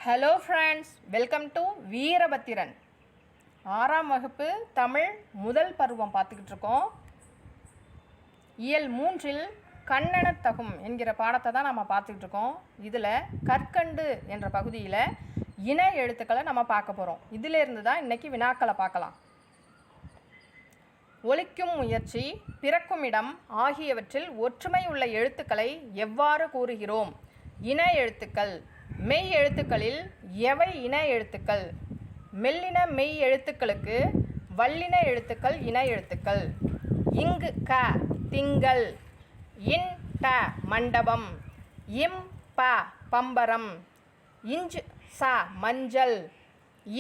Hello friends, welcome to Veerabhadran. 6ஆம் வகுப்பு தமிழ் முதல் பருவம் பார்த்துக்கிட்டு இருக்கோம். இயல் 3இல் கண்ணெனத்தகும் என்கிற பாடத்தை தான் நம்ம பார்த்துக்கிட்டு இருக்கோம். இதில் கற்கண்டு என்ற பகுதியில் இணை எழுத்துக்களை நம்ம பார்க்க போகிறோம். இதிலேருந்து தான் இன்றைக்கி வினாக்களை பார்க்கலாம். ஒலிக்கும் முயற்சி, பிறக்கும் இடம் ஆகியவற்றில் ஒற்றுமை உள்ள எழுத்துக்களை எவ்வாறு கூறுகிறோம்? இணை எழுத்துக்கள். மெய் எழுத்துக்களில் எவை இணை எழுத்துக்கள்? மெல்லின மெய் எழுத்துக்களுக்கு வல்லின எழுத்துக்கள் இணை எழுத்துக்கள். இங்கு க திங்கள், இன் ட மண்டபம், இம் ப பம்பரம், இஞ்சு ச மஞ்சள்,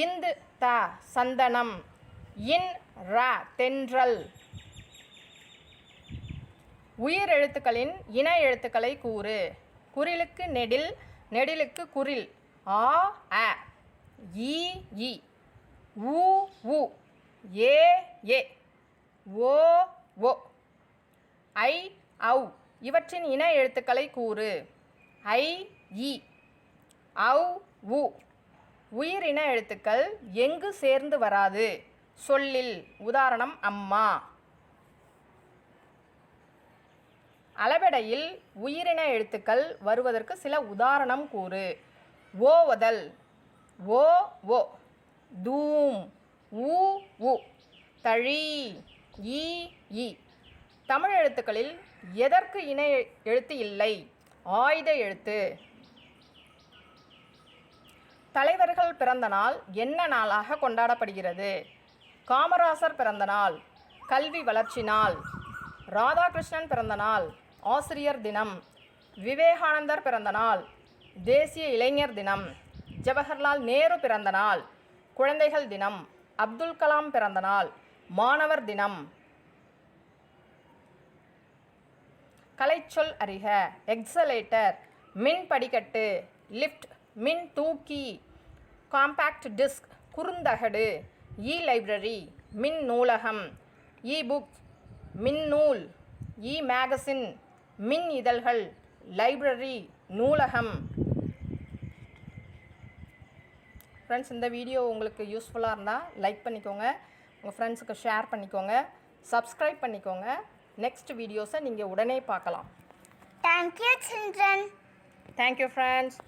இந்து த சந்தனம், இன் ர தென்றல். உயிர் எழுத்துக்களின் இணை எழுத்துக்களை கூறு. குறிலுக்கு நெடில், நெடிலுக்கு குறில். ஆ அ, ஈ இ, ஊ உ, ஏ ஏ, ஓ ஓ, ஐ ஔ இவற்றின் இணை எழுத்துக்களை கூறு. ஐ இ, ஔ உ. உயிரின எழுத்துக்கள் எங்கு சேர்ந்து வராது? சொல்லில். உதாரணம் அம்மா. அளபெடையில் உயிரின எழுத்துக்கள் வருவதற்கு சில உதாரணம் கூறு. ஓவதல், ஓ ஓ, தூம், ஊ உ, தழி, ஈ இ. தமிழ் எழுத்துக்களில் எதற்கு இணை எழுத்து இல்லை? ஆயுத எழுத்து. தலைவர்கள் பிறந்த நாள் என்ன நாளாக கொண்டாடப்படுகிறது? காமராசர் பிறந்த நாள், கல்வி வளர்ச்சி நாள். ராதாகிருஷ்ணன் பிறந்த நாள், ஆசிரியர் தினம். விவேகானந்தர் பிறந்த நாள், தேசிய இளைஞர் தினம். ஜவஹர்லால் நேரு பிறந்த நாள், குழந்தைகள் தினம். அப்துல் கலாம் பிறந்த நாள், மாணவர் தினம். கலைச்சொல் அறிக. எக்ஸலேட்டர், மின் படிக்கட்டு, லிஃப்ட், மின் தூக்கி, காம்பேக்ட் டிஸ்க், குறுந்தகடு. இ லைப்ரரி, மின் நூலகம். இ புக், மின் நூல். இ மேகசின், மின் இதழ்கள். லைப்ரரி, நூலகம். ஃப்ரெண்ட்ஸ், இந்த வீடியோ உங்களுக்கு யூஸ்ஃபுல்லாக இருந்தால் லைக் பண்ணிக்கோங்க, உங்கள் ஃப்ரெண்ட்ஸுக்கு ஷேர் பண்ணிக்கோங்க, சப்ஸ்கிரைப் பண்ணிக்கோங்க. நெக்ஸ்ட் வீடியோஸை நீங்கள் உடனே பார்க்கலாம். Thank you, children. Thank you friends.